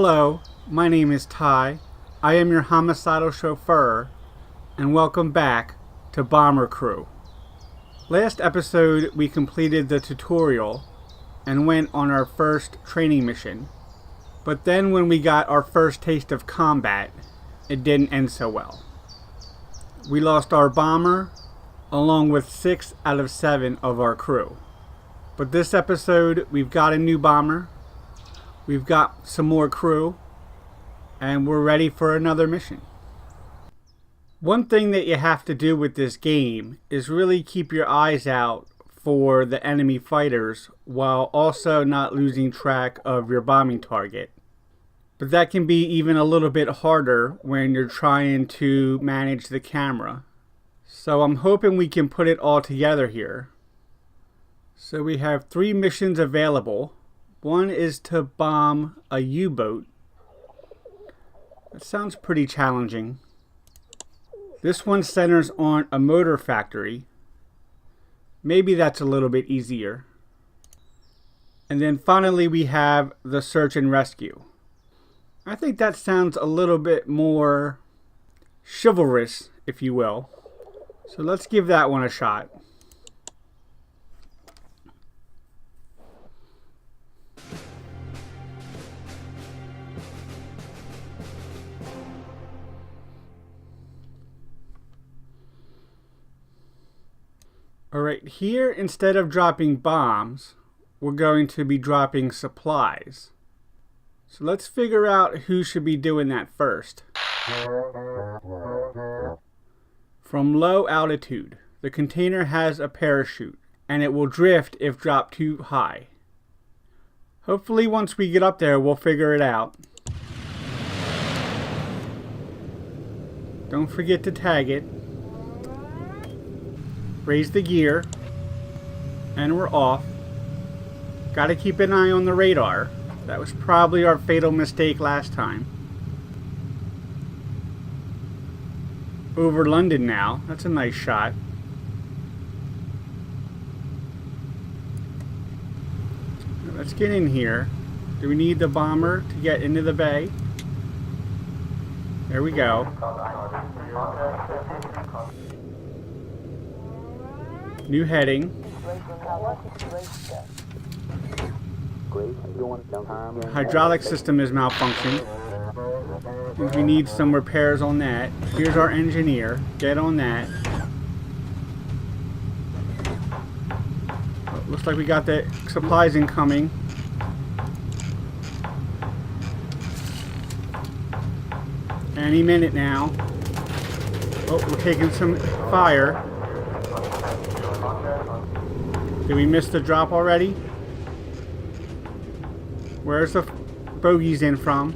Hello, my name is Ty. I am your homicidal chauffeur, and welcome back to Bomber Crew. Last episode we completed the tutorial and went on our first training mission, but then when we got our first taste of combat, it didn't end so well. We lost our bomber along with 6 out of 7 of our crew. But this episode we've got a new bomber, we've got some more crew, and we're ready for another mission. One thing that you have to do with this game is really keep your eyes out for the enemy fighters while also not losing track of your bombing target. But that can be even a little bit harder when you're trying to manage the camera. So I'm hoping we can put it all together here. So we have 3 missions available. One is to bomb a U-boat. That sounds pretty challenging. This one centers on a motor factory. Maybe that's a little bit easier. And then finally we have the search and rescue. I think that sounds a little bit more chivalrous, if you will. So let's give that one a shot. Alright, here instead of dropping bombs, we're going to be dropping supplies. So let's figure out who should be doing that first. From low altitude, the container has a parachute, and it will drift if dropped too high. Hopefully once we get up there, we'll figure it out. Don't forget to tag it. Raise the gear, and we're off. Gotta keep an eye on the radar. That was probably our fatal mistake last time. Over London now. That's a nice shot. Let's get in here. Do we need the bomber to get into the bay? There we go. New heading. Hydraulic system is malfunctioned. We need some repairs on that. Here's our engineer. Get on that. Looks like we got the supplies incoming. Any minute now. Oh, we're taking some fire. Did we miss the drop already? Where's the bogeys in from?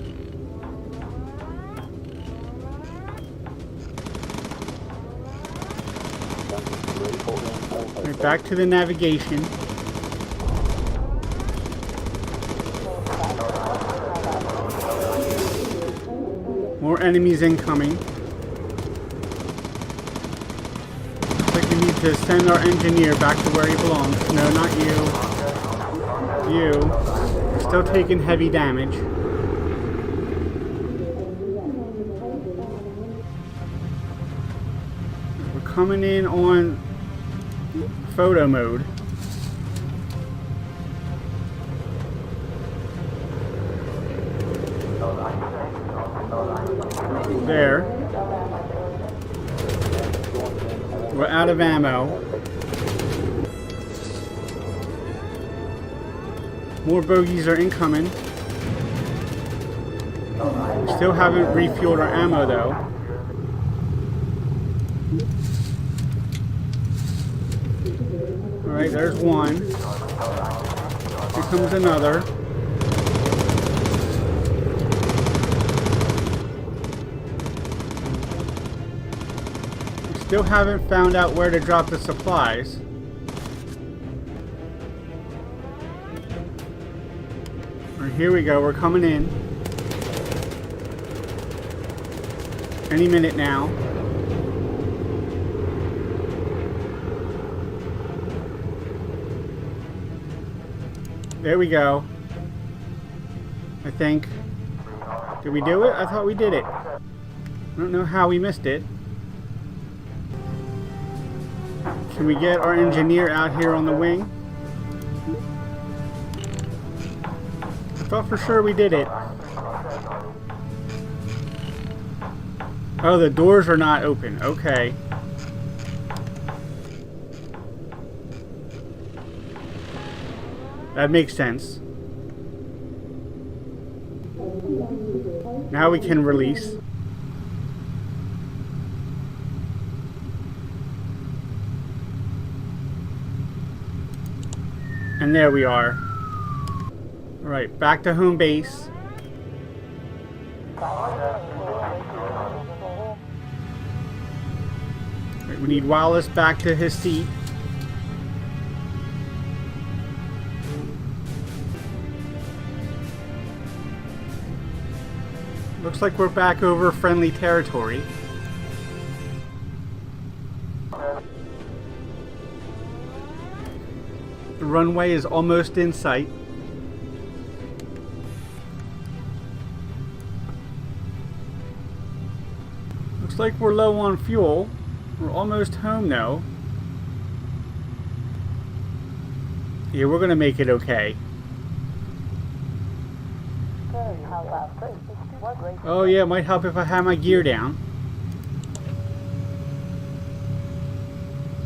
Right, back to the navigation. More enemies incoming. We need to send our engineer back to where he belongs. No, not you. You. Still taking heavy damage. We're coming in on photo mode. There. We're out of ammo. More bogeys are incoming. We still haven't refueled our ammo though. Alright, there's one. Here comes another. Still haven't found out where to drop the supplies. Alright, here we go, we're coming in. Any minute now. There we go. I think. Did we do it? I thought we did it. I don't know how we missed it. Can we get our engineer out here on the wing? I thought for sure we did it. Oh, the doors are not open. Okay. That makes sense. Now we can release. And there we are. Alright, back to home base. Right, we need Wallace back to his seat. Looks like we're back over friendly territory. The runway is almost in sight. Looks like we're low on fuel. We're almost home though. Yeah, we're gonna make it okay. Oh yeah, it might help if I have my gear down.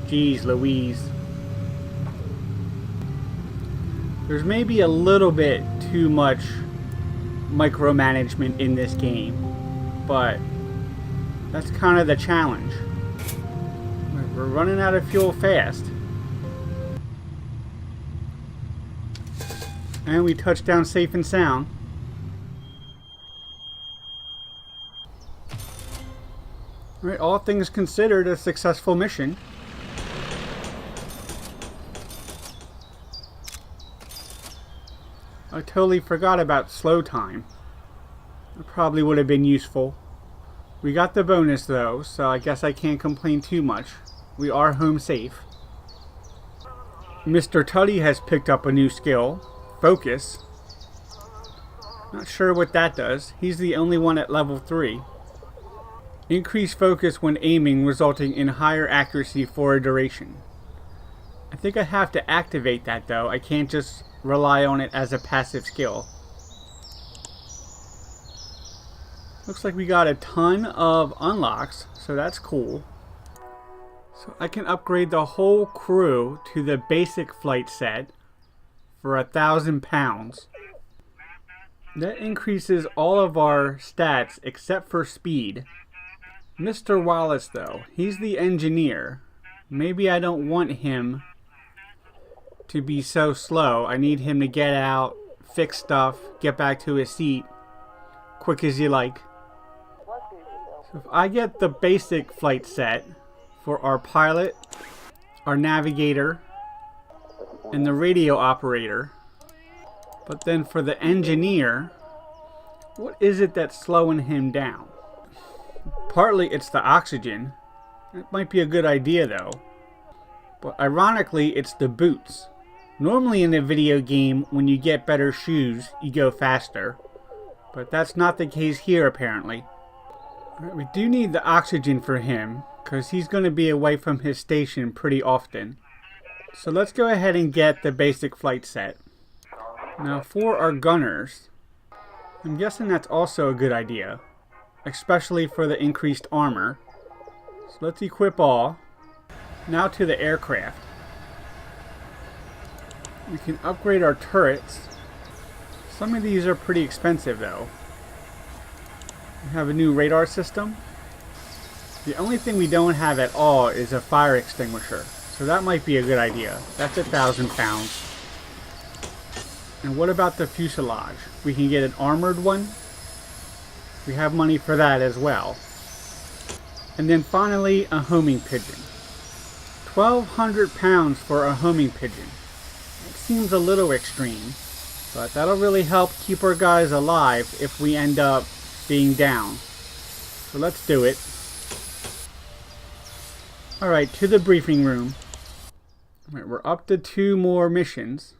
Jeez Louise. There's maybe a little bit too much micromanagement in this game, but that's kind of the challenge. We're running out of fuel fast. And we touched down safe and sound. Alright, all things considered, a successful mission. I totally forgot about slow time. It probably would have been useful. We got the bonus though, so I guess I can't complain too much. We are home safe. Mr. Tutty has picked up a new skill, Focus. Not sure what that does. He's the only one at level 3. Increased focus when aiming, resulting in higher accuracy for a duration. I think I have to activate that though. I can't just rely on it as a passive skill. Looks like we got a ton of unlocks, so that's cool. So I can upgrade the whole crew to the basic flight set for £1,000. That increases all of our stats except for speed. Mr. Wallace though, he's the engineer. Maybe I don't want him to be so slow. I need him to get out, fix stuff, get back to his seat, quick as you like. So if I get the basic flight set for our pilot, our navigator, and the radio operator, but then for the engineer, what is it that's slowing him down? Partly it's the oxygen. It might be a good idea though. But ironically, it's the boots. Normally in a video game, when you get better shoes, you go faster. But that's not the case here apparently. We do need the oxygen for him, because he's going to be away from his station pretty often. So let's go ahead and get the basic flight set. Now for our gunners, I'm guessing that's also a good idea, especially for the increased armor. So let's equip all. Now to the aircraft. We can upgrade our turrets. Some of these are pretty expensive though. We have a new radar system. The only thing we don't have at all is a fire extinguisher. So that might be a good idea. That's £1,000. And what about the fuselage? We can get an armored one. We have money for that as well. And then finally, a homing pigeon. £1,200 for a homing pigeon. That seems a little extreme, but that'll really help keep our guys alive if we end up being down. So let's do it. Alright, to the briefing room. Alright, we're up to 2 more missions.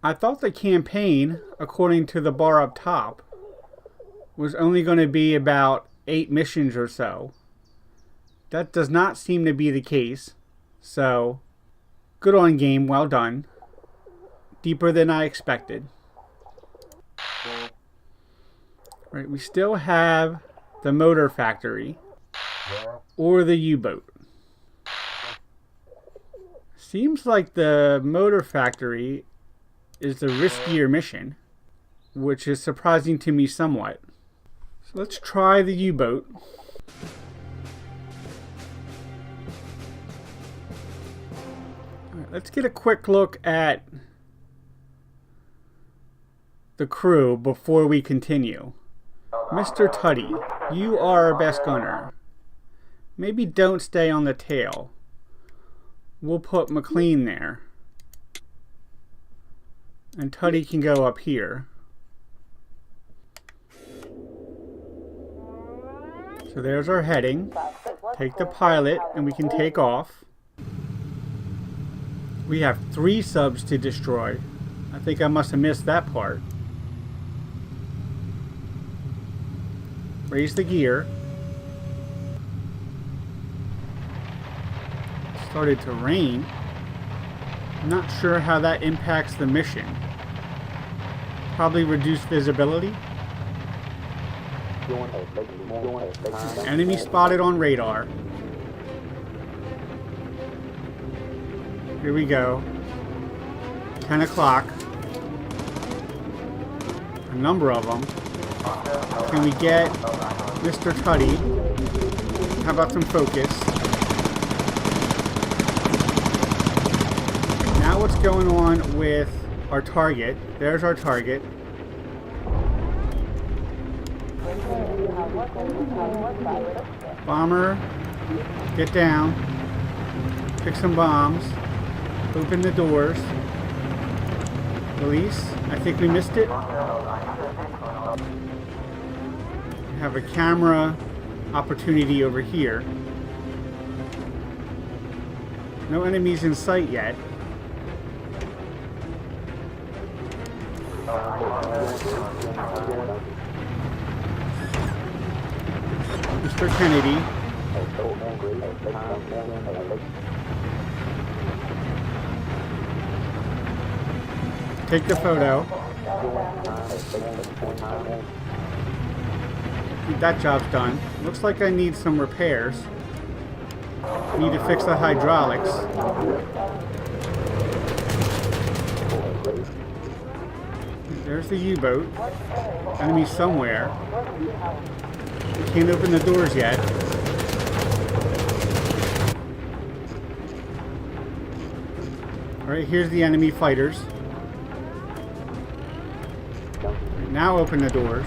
I thought the campaign, according to the bar up top, was only going to be about 8 missions or so. That does not seem to be the case. So, good on game, well done. Deeper than I expected. Right, we still have the motor factory or the U-boat. Seems like the motor factory is the riskier mission, which is surprising to me somewhat. So let's try the U-boat. Alright, let's get a quick look at the crew before we continue. Mr. Tuddy, you are our best gunner. Maybe don't stay on the tail. We'll put McLean there. And Tuddy can go up here. So there's our heading. Take the pilot and we can take off. We have 3 subs to destroy. I think I must have missed that part. Raise the gear. Started to rain. I'm not sure how that impacts the mission. Probably reduce visibility. Enemy spotted on radar. Here we go. 10 o'clock. A number of them. Can we get Mr. Tuddy? How about some focus? Now what's going on with our target? There's our target. Bomber, get down. Pick some bombs. Open the doors. Release. I think we missed it. We have a camera opportunity over here. No enemies in sight yet. Mr. Kennedy. Take the photo. That job's done. Looks like I need some repairs. Need to fix the hydraulics. There's the U-boat. Enemy somewhere. Can't open the doors yet. Alright, here's the enemy fighters. Now open the doors.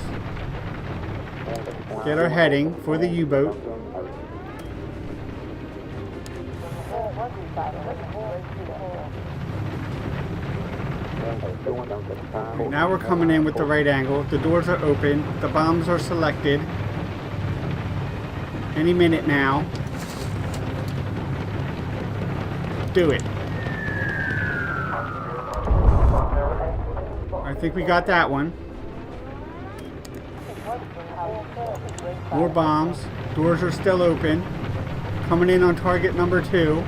Get our heading for the U-boat. Now we're coming in with the right angle. The doors are open. The bombs are selected. Any minute now. Do it. I think we got that one. More bombs. Doors are still open. Coming in on target number 2.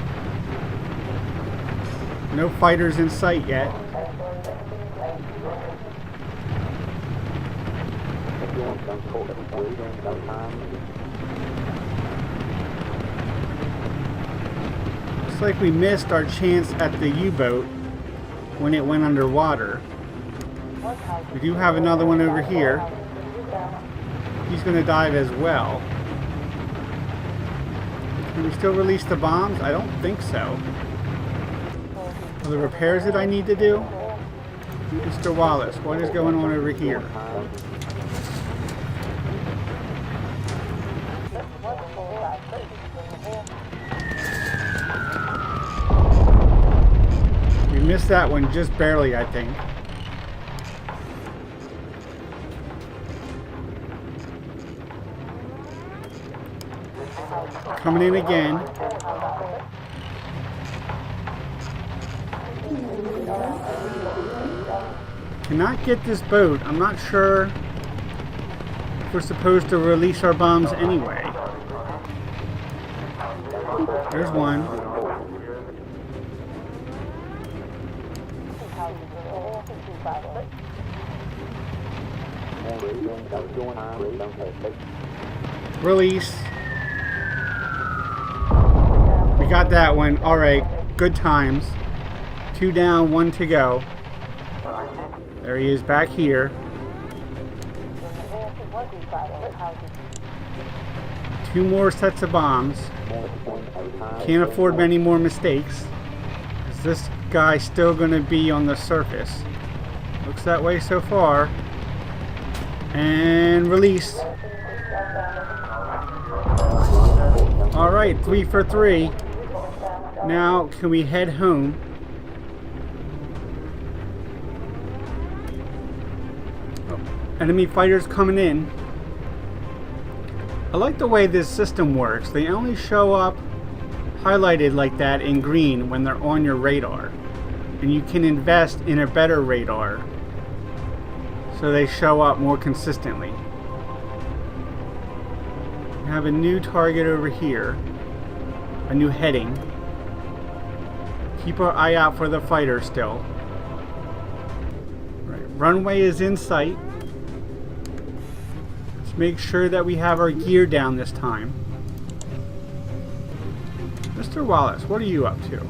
No fighters in sight yet. Looks like we missed our chance at the U-boat when it went underwater. We do have another one over here. He's going to dive as well. Can we still release the bombs? I don't think so. Are the repairs that I need to do? Mr. Wallace, what is going on over here? We missed that one just barely, I think. Coming in again. Cannot get this boat. I'm not sure we're supposed to release our bombs anyway. There's one. Release. We got that one. Alright, good times. 2 down, 1 to go. There he is back here. 2 more sets of bombs. Can't afford many more mistakes. Is this guy still going to be on the surface? Looks that way so far. And release. Alright, 3 for 3. Now, can we head home? Oh, enemy fighters coming in. I like the way this system works. They only show up highlighted like that in green when they're on your radar. And you can invest in a better radar so they show up more consistently. We have a new target over here. A new heading. Keep our eye out for the fighter still. Right, runway is in sight. Let's make sure that we have our gear down this time. Mr. Wallace, what are you up to?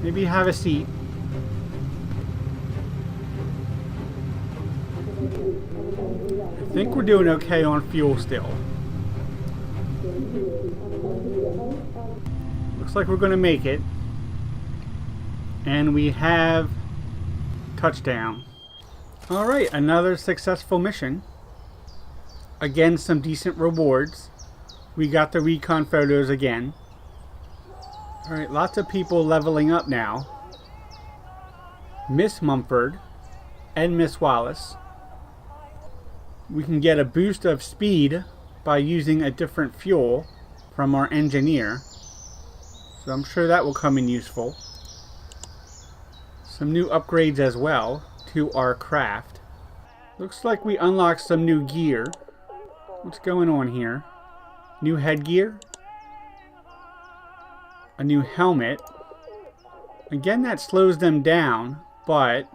Maybe have a seat. I think we're doing okay on fuel still. Looks like we're going to make it. And we have touchdown. Alright, another successful mission. Again, some decent rewards. We got the recon photos again. Alright, lots of people leveling up now. Miss Mumford and Miss Wallace. We can get a boost of speed by using a different fuel from our engineer. So I'm sure that will come in useful. Some new upgrades as well to our craft. Looks like we unlocked some new gear. What's going on here? New headgear. A new helmet. Again, that slows them down, but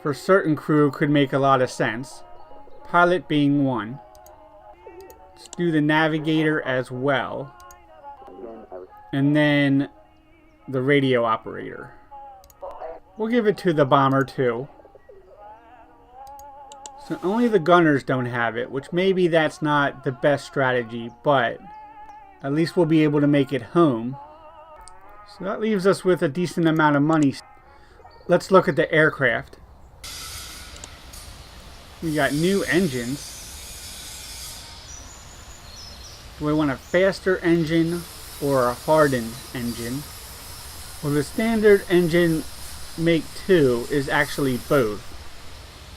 for certain crew could make a lot of sense. Pilot being one. Let's do the navigator as well. And then the radio operator. We'll give it to the bomber too. So only the gunners don't have it, which maybe that's not the best strategy, but at least we'll be able to make it home. So that leaves us with a decent amount of money. Let's look at the aircraft. We got new engines. Do I want a faster engine or a hardened engine? Well, the standard engine make 2 is actually both.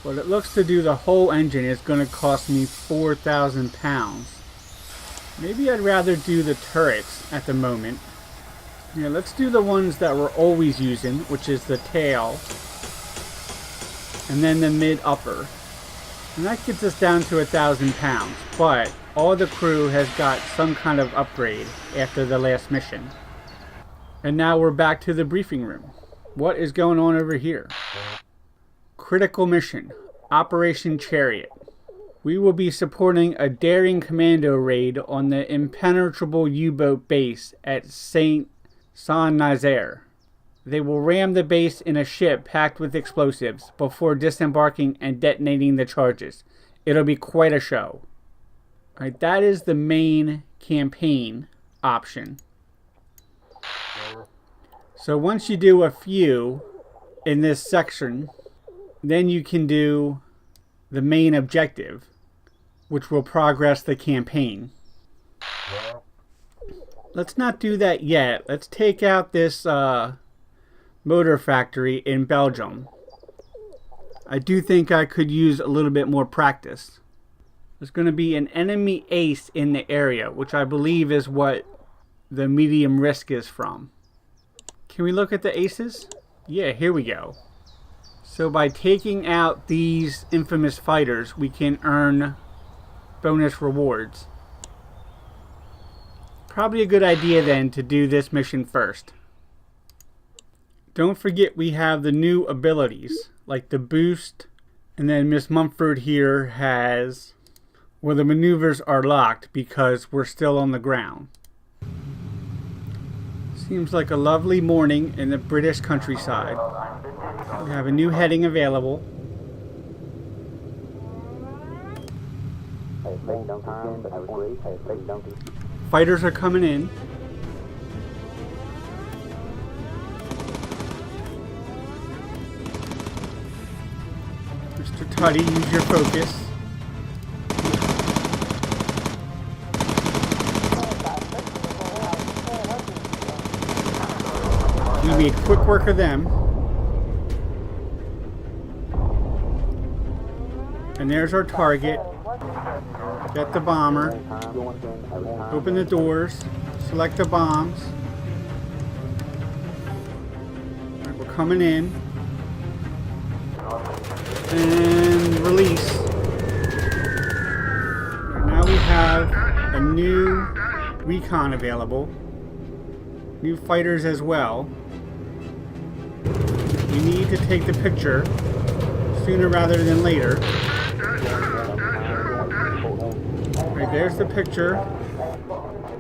But it looks to do the whole engine is going to cost me £4,000. Maybe I'd rather do the turrets at the moment. Yeah, let's do the ones that we're always using, which is the tail. And then the mid-upper. And that gets us down to £1,000. But all the crew has got some kind of upgrade after the last mission. And now we're back to the briefing room. What is going on over here? Critical mission, Operation Chariot. We will be supporting a daring commando raid on the impenetrable U-boat base at Saint-Nazaire. They will ram the base in a ship packed with explosives before disembarking and detonating the charges. It'll be quite a show. Alright, that is the main campaign option. So once you do a few in this section, then you can do the main objective, which will progress the campaign. Let's not do that yet. Let's take out this motor factory in Belgium. I do think I could use a little bit more practice. There's going to be an enemy ace in the area, which I believe is what the medium risk is from. Can we look at the aces? Yeah, here we go. So by taking out these infamous fighters, we can earn bonus rewards. Probably a good idea then to do this mission first. Don't forget we have the new abilities, like the boost, and then Miss Mumford here has, well, the maneuvers are locked because we're still on the ground. Seems like a lovely morning in the British countryside. We have a new heading available. Fighters are coming in. Mr. Tutty, use your focus. We made quick work of them. And there's our target. Get the bomber. Open the doors. Select the bombs. Right, we're coming in. And release. Right, now we have a new recon available. New fighters as well. We need to take the picture sooner rather than later. Right, there's the picture.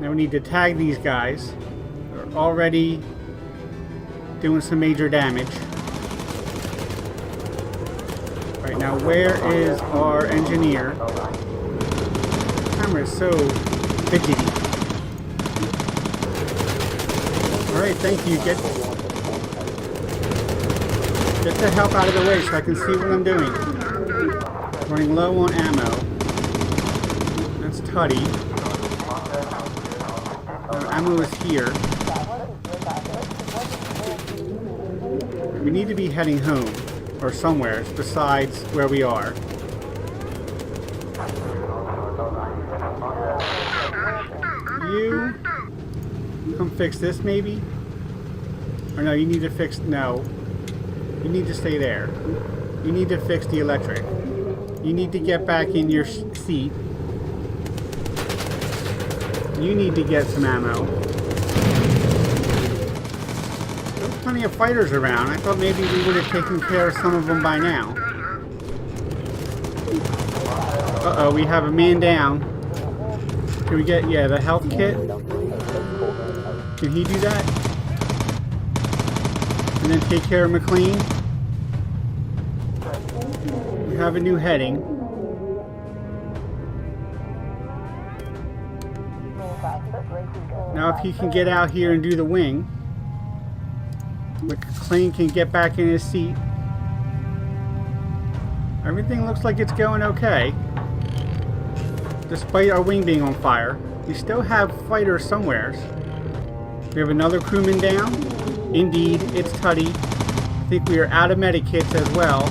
Now we need to tag these guys. They're already doing some major damage. Right, now where is our engineer? The camera is so fidgety. Alright, thank you. Get the help out of the way so I can see what I'm doing. Running low on ammo. That's Tutty. Ammo is here. We need to be heading home. Or somewhere besides where we are. You come fix this maybe? Or no, you need to fix, no. You need to stay there. You need to fix the electric. You need to get back in your seat. You need to get some ammo. There's plenty of fighters around. I thought maybe we would have taken care of some of them by now. Uh-oh, we have a man down. Can we get, yeah, the health kit? Can he do that? And then take care of McLean? We have a new heading. Now if he can get out here and do the wing, McLean can get back in his seat. Everything looks like it's going okay. Despite our wing being on fire, we still have fighters somewhere. We have another crewman down. Indeed, it's Tutty. I think we are out of medikits as well.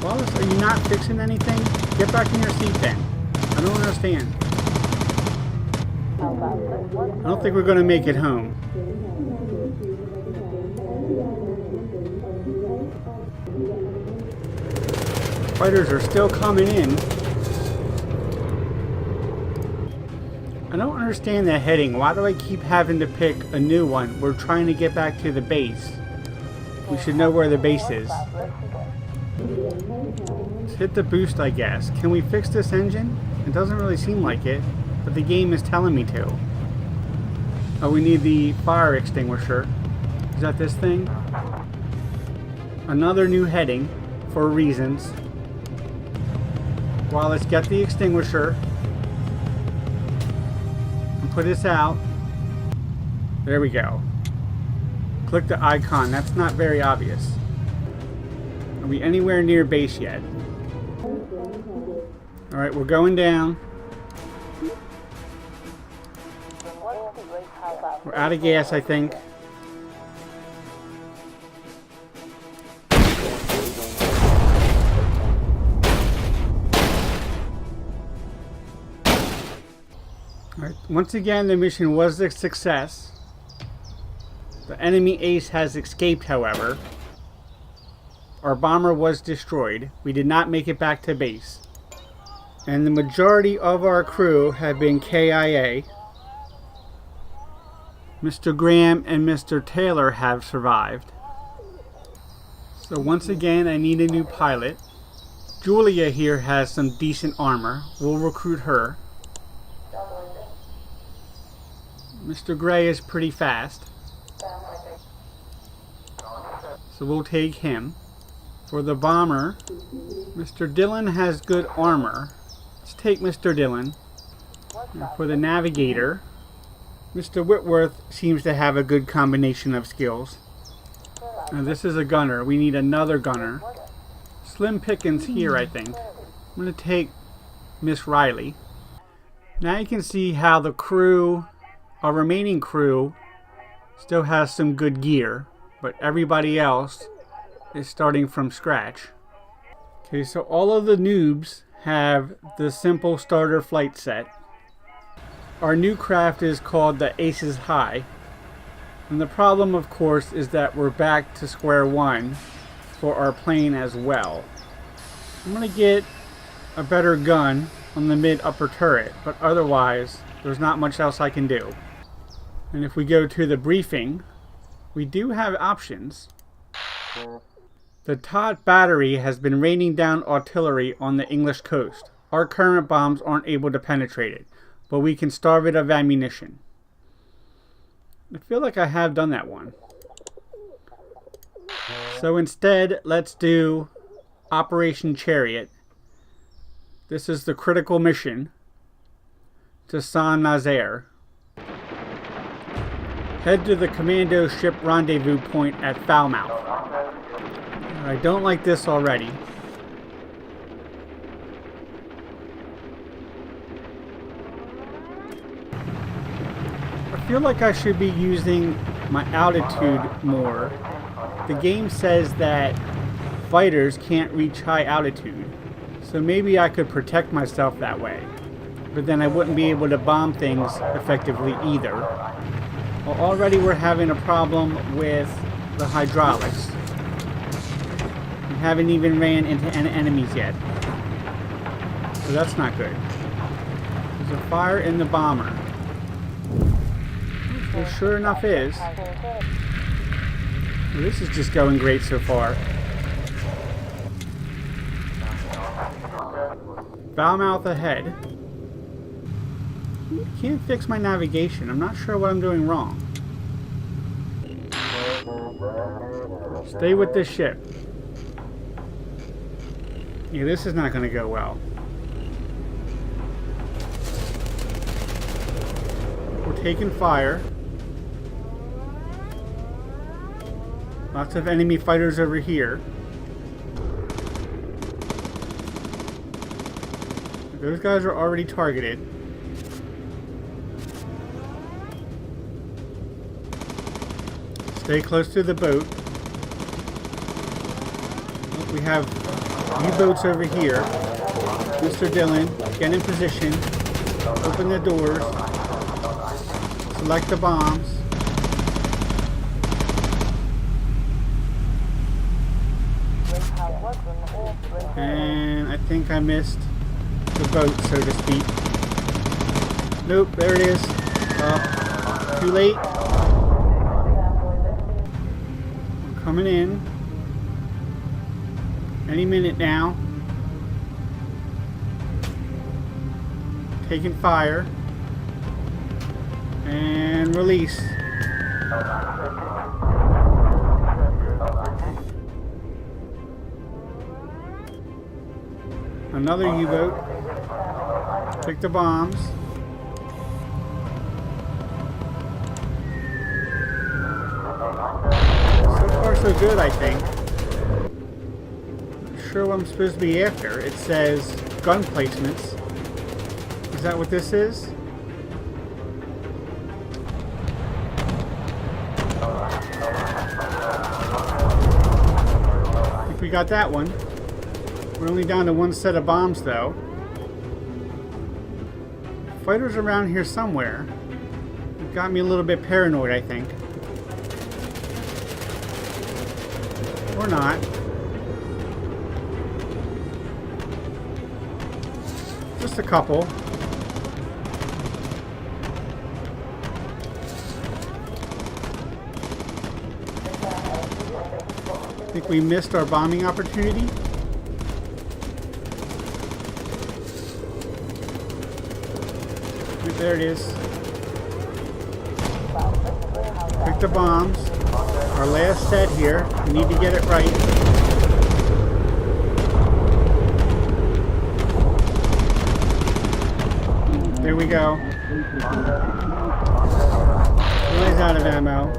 Wallace, are you not fixing anything? Get back in your seat then. I don't understand. I don't think we're going to make it home. Fighters are still coming in. I don't understand the heading. Why do I keep having to pick a new one? We're trying to get back to the base. We should know where the base is. Let's hit the boost, I guess. Can we fix this engine? It doesn't really seem like it, but the game is telling me to. Oh, we need the fire extinguisher. Is that this thing? Another new heading for reasons. Well, let's get the extinguisher. Put this out. There we go. Click the icon. That's not very obvious. Are we anywhere near base yet? Alright, we're going down. We're out of gas, I think. Alright, once again, the mission was a success. The enemy ace has escaped, however. our bomber was destroyed. We did not make it back to base. And the majority of our crew have been KIA. Mr. Graham and Mr. Taylor have survived. So once again, I need a new pilot. Julia here has some decent armor. We'll recruit her. Mr. Gray is pretty fast, so we'll take him. For the bomber, Mr. Dillon has good armor. Let's take Mr. Dillon. And for the navigator, Mr. Whitworth seems to have a good combination of skills. Now this is a gunner. We need another gunner. Slim pickings here, I think. I'm going to take Miss Riley. Now you can see how the crew, our remaining crew, still has some good gear, but everybody else is starting from scratch. Okay, so all of the noobs have the simple starter flight set. Our new craft is called the Aces High. And the problem, of course, is that we're back to square one for our plane as well. I'm going to get a better gun on the mid-upper turret, but otherwise, there's not much else I can do. And if we go to the briefing, we do have options. The Todd battery has been raining down artillery on the English coast. Our current bombs aren't able to penetrate it, but we can starve it of ammunition. I feel like I have done that one. So instead, let's do Operation Chariot. This is the critical mission to Saint-Nazaire. Head to the commando ship rendezvous point at Falmouth. I don't like this already. I feel like I should be using my altitude more. The game says that fighters can't reach high altitude, so maybe I could protect myself that way. But then I wouldn't be able to bomb things effectively either. Well, already we're having a problem with the hydraulics. We haven't even ran into enemies yet. So that's not good. There's a fire in the bomber. There sure enough is. Well, this is just going great so far. Falmouth ahead. Can't fix my navigation. I'm not sure what I'm doing wrong. Stay with this ship. Yeah, this is not going to go well. We're taking fire. Lots of enemy fighters over here. Those guys are already targeted. Stay close to the boat. We have U-boats over here. Mr. Dillon, get in position. Open the doors. Select the bombs. And I think I missed the boat, so to speak. Nope, there it is. Too late. I'm coming in. Any minute now. Taking fire. And release. Another U-boat. Pick the bombs. So far so good, I think. Not sure what I'm supposed to be after. It says gun placements. Is that what this is? I think we got that one. We're only down to one set of bombs, though. Fighters around here somewhere. It got me a little bit paranoid, I think. Or not. Just a couple. I think we missed our bombing opportunity. There it is. Pick the bombs. Our last set here. We need to get it right. There we go. Guy's out of ammo.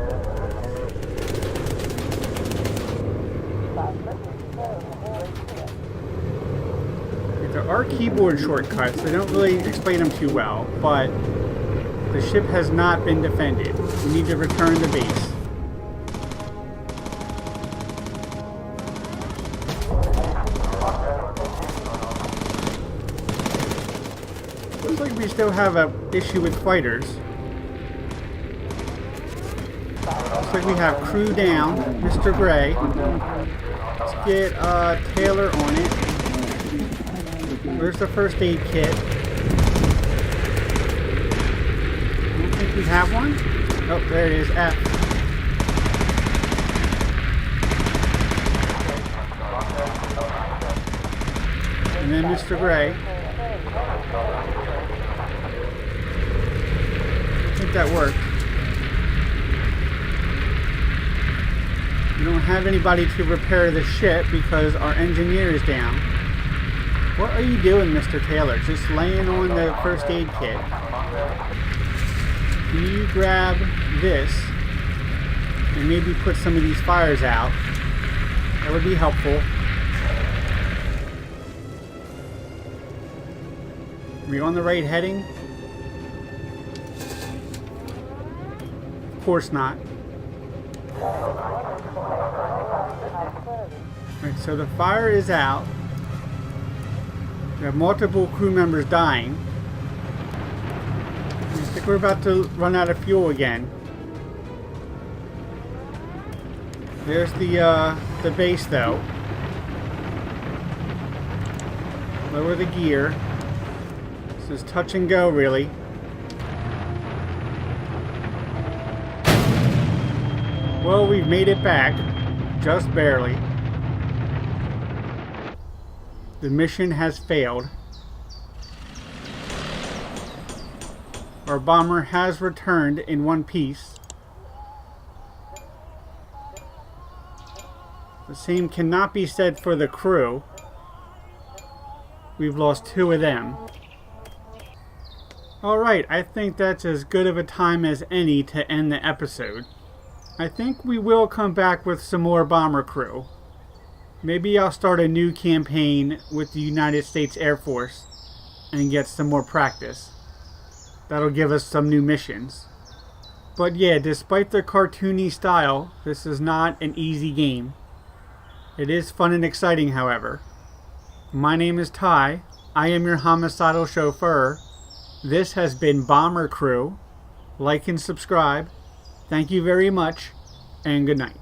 There are keyboard shortcuts. They don't really explain them too well, but the ship has not been defended. We need to return to base. Looks like we still have an issue with fighters. Looks like we have crew down, Mr. Gray. Let's get Taylor on it. Where's the first aid kit? I don't think we have one. Oh, there it is, F. And then Mr. Gray. I think that worked. We don't have anybody to repair the ship because our engineer is down. What are you doing, Mr. Taylor? Just laying on the first aid kit. Can you grab this and maybe put some of these fires out? That would be helpful. Are we on the right heading? Of course not. Alright, so the fire is out. We have multiple crew members dying. I think we're about to run out of fuel again. There's the base though. Lower the gear. This is touch and go really. Well, we've made it back. Just barely. The mission has failed. Our bomber has returned in one piece. The same cannot be said for the crew. We've lost 2 of them. Alright, I think that's as good of a time as any to end the episode. I think we will come back with some more bomber crew. Maybe I'll start a new campaign with the United States Air Force and get some more practice. That'll give us some new missions. But yeah, despite the cartoony style, this is not an easy game. It is fun and exciting, however. My name is Ty. I am your homicidal chauffeur. This has been Bomber Crew. Like and subscribe. Thank you very much, and good night.